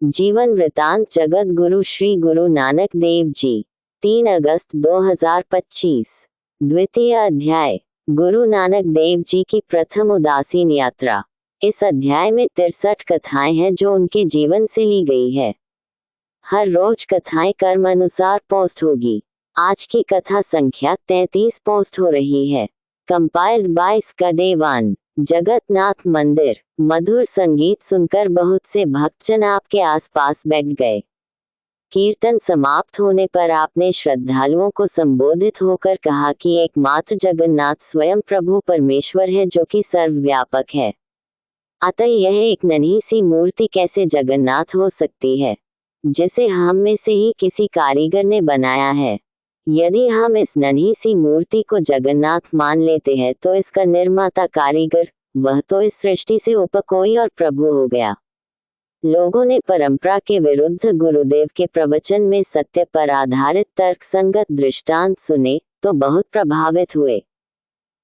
जीवन वृतांत जगत गुरु श्री गुरु नानक देव जी 3 अगस्त 2025। द्वितीय अध्याय गुरु नानक देव जी की प्रथम उदासीन यात्रा। इस अध्याय में 63 कथाएं हैं जो उनके जीवन से ली गई है। हर रोज कथाएं कर्म अनुसार पोस्ट होगी। आज की कथा संख्या 33 पोस्ट हो रही है। Compiled by स्कडेवान। जगतनाथ मंदिर। मधुर संगीत सुनकर बहुत से भक्तजन आपके आसपास बैठ गए। कीर्तन समाप्त होने पर आपने श्रद्धालुओं को संबोधित होकर कहा कि एकमात्र जगन्नाथ स्वयं प्रभु परमेश्वर है जो कि सर्वव्यापक है। अतः यह एक नन्ही सी मूर्ति कैसे जगन्नाथ हो सकती है, जिसे हम में से ही किसी कारीगर ने बनाया है। यदि हम इस नन्ही सी मूर्ति को जगन्नाथ मान लेते हैं तो इसका निर्माता कारीगर, वह तो इस सृष्टि से ऊपर कोई और प्रभु हो गया। लोगों ने परंपरा के विरुद्ध गुरुदेव के प्रवचन में सत्य पर आधारित तर्कसंगत दृष्टांत सुने तो बहुत प्रभावित हुए,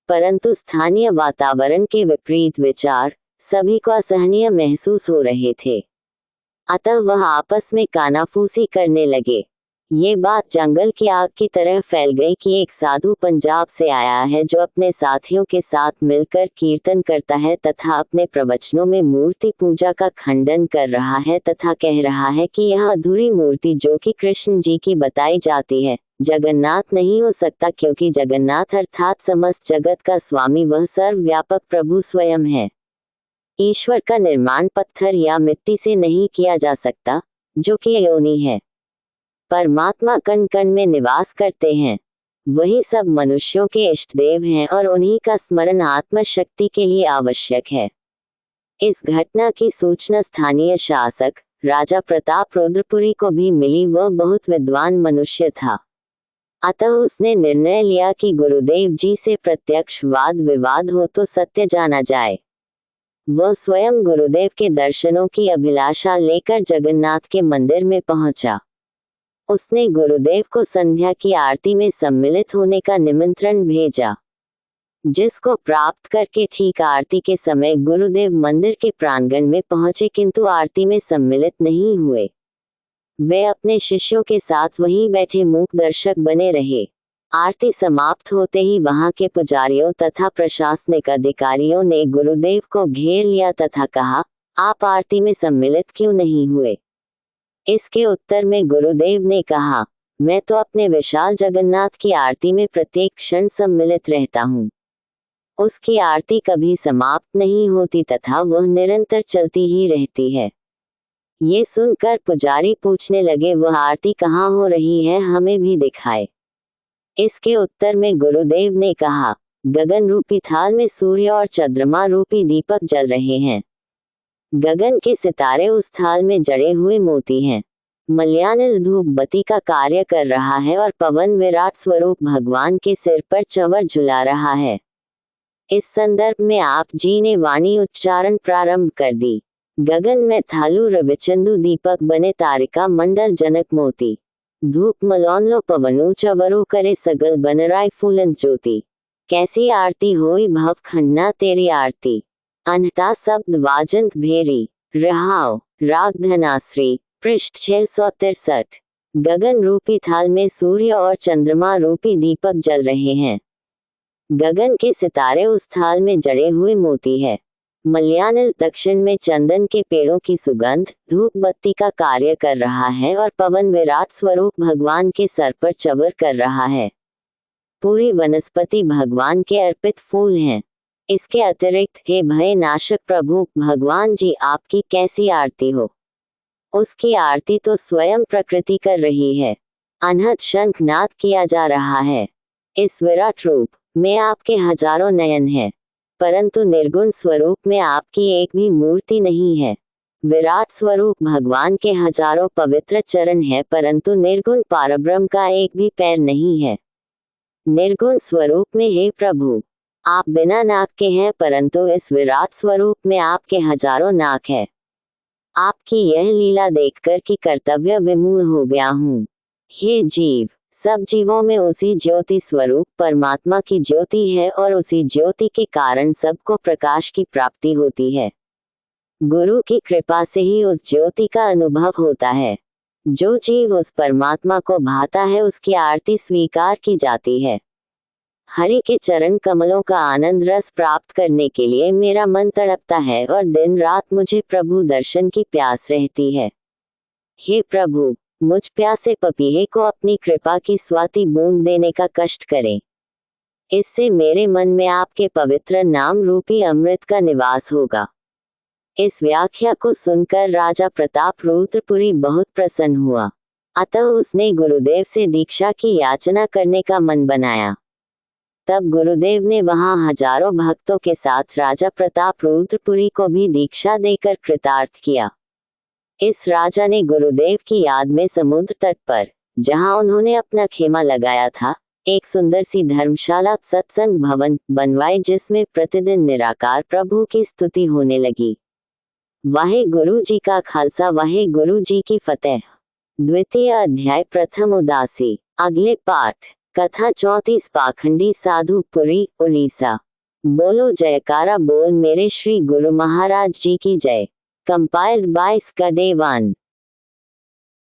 परंतु स्थानीय वातावरण के विपरीत विचार सभी को असहनीय महसूस हो रहे थे। अतः वह आपस में कानाफूसी करने लगे। ये बात जंगल की आग की तरह फैल गई कि एक साधु पंजाब से आया है जो अपने साथियों के साथ मिलकर कीर्तन करता है तथा अपने प्रवचनों में मूर्ति पूजा का खंडन कर रहा है तथा कह रहा है कि यह अधूरी मूर्ति जो कि कृष्ण जी की बताई जाती है जगन्नाथ नहीं हो सकता, क्योंकि जगन्नाथ अर्थात समस्त जगत का स्वामी वह सर्वव्यापक प्रभु स्वयं है। ईश्वर का निर्माण पत्थर या मिट्टी से नहीं किया जा सकता, जो कि योनि है। परमात्मा कण कण में निवास करते हैं। वही सब मनुष्यों के इष्ट देव हैं और उन्हीं का स्मरण आत्म शक्ति के लिए आवश्यक है। इस घटना की सूचना स्थानीय शासक राजा प्रताप रुद्रपुरी को भी मिली। वह बहुत विद्वान मनुष्य था। अतः उसने निर्णय लिया कि गुरुदेव जी से प्रत्यक्ष वाद विवाद हो तो सत्य जाना जाए। वह स्वयं गुरुदेव के दर्शनों की अभिलाषा लेकर जगन्नाथ के मंदिर में पहुंचा। उसने गुरुदेव को संध्या की आरती में सम्मिलित होने का निमंत्रण भेजा, जिसको प्राप्त करके ठीक आरती के समय गुरुदेव मंदिर के प्रांगण में पहुंचे, किंतु आरती में सम्मिलित नहीं हुए। वे अपने शिष्यों के साथ वहीं बैठे मूक दर्शक बने रहे। आरती समाप्त होते ही वहां के पुजारियों तथा प्रशासनिक अधिकारियों ने गुरुदेव को घेर लिया तथा कहा, आप आरती में सम्मिलित क्यों नहीं हुए? इसके उत्तर में गुरुदेव ने कहा, मैं तो अपने विशाल जगन्नाथ की आरती में प्रत्येक क्षण सम्मिलित रहता हूँ। उसकी आरती कभी समाप्त नहीं होती तथा वह निरंतर चलती ही रहती है। ये सुनकर पुजारी पूछने लगे, वह आरती कहाँ हो रही है, हमें भी दिखाए। इसके उत्तर में गुरुदेव ने कहा, गगन रूपी थाल में सूर्य और चंद्रमा रूपी दीपक जल रहे हैं। गगन के सितारे उस थाल में जड़े हुए मोती हैं। मलयानिल धूप बत्ती का कार्य कर रहा है और पवन विराट स्वरूप भगवान के सिर पर चंवर झुला रहा है। इस संदर्भ में आप जी ने वाणी उच्चारण प्रारंभ कर दी। गगन में थालु रविचंदु दीपक बने तारिका मंडल जनक मोती। धूप मलौन पवनु चवरु करे सगल बनराय फूलन ज्योति। कैसी आरती होई भव खंडना तेरी आरती। अनहता शब्द वाजंत भेरी। रहाव राग धनाश्री। पृष्ठ 663। गगन रूपी थाल में सूर्य और चंद्रमा रूपी दीपक जल रहे हैं। गगन के सितारे उस थाल में जड़े हुए मोती है। मलयानिल दक्षिण में चंदन के पेड़ों की सुगंध धूप बत्ती का कार्य कर रहा है और पवन विराट स्वरूप भगवान के सर पर चंवर कर रहा है। पूरी वनस्पति भगवान के अर्पित फूल हैं। इसके अतिरिक्त हे भय नाशक प्रभु भगवान जी, आपकी कैसी आरती हो। उसकी आरती तो स्वयं प्रकृति कर रही है। अनहद शंखनाद किया जा रहा है। इस विराट रूप में आपके हजारों नयन हैं, परंतु निर्गुण स्वरूप में आपकी एक भी मूर्ति नहीं है। विराट स्वरूप भगवान के हजारों पवित्र चरण है, परंतु निर्गुण पारब्रह्म का एक भी पैर नहीं है। निर्गुण स्वरूप में हे प्रभु, आप बिना नाक के हैं, परंतु इस विराट स्वरूप में आपके हजारों नाक है। आपकी यह लीला देखकर कि कर्तव्य विमूढ़ हो गया हूँ। हे जीव, सब जीवों में उसी ज्योति स्वरूप परमात्मा की ज्योति है और उसी ज्योति के कारण सबको प्रकाश की प्राप्ति होती है। गुरु की कृपा से ही उस ज्योति का अनुभव होता है। जो जीव उस परमात्मा को भाता है उसकी आरती स्वीकार की जाती है। हरि के चरण कमलों का आनंद रस प्राप्त करने के लिए मेरा मन तड़पता है और दिन रात मुझे प्रभु दर्शन की प्यास रहती है। हे प्रभु, मुझ प्यासे पपीहे को अपनी कृपा की स्वाति बूंद देने का कष्ट करें। इससे मेरे मन में आपके पवित्र नाम रूपी अमृत का निवास होगा। इस व्याख्या को सुनकर राजा प्रताप रुद्रपुरी बहुत प्रसन्न हुआ। अतः उसने गुरुदेव से दीक्षा की याचना करने का मन बनाया। तब गुरुदेव ने वहां हजारों भक्तों के साथ राजा प्रताप रुद्रपुरी को भी दीक्षा देकर कृतार्थ किया। इस राजा ने गुरुदेव की याद में समुद्र तट पर, जहां उन्होंने अपना खेमा लगाया था, एक सुंदर सी धर्मशाला सत्संग भवन बनवाई जिसमें प्रतिदिन निराकार प्रभु की स्तुति होने लगी। वाहे गुरु जी का खालसा, वाहे गुरु जी की फतेह। द्वितीय अध्याय, प्रथम उदासी। अगले पाठ। कथा 34, पाखंडी साधु, पुरी, उड़ीसा। बोलो जयकारा बोल मेरे श्री गुरु महाराज जी की जय। Compiled by स्कडेवान।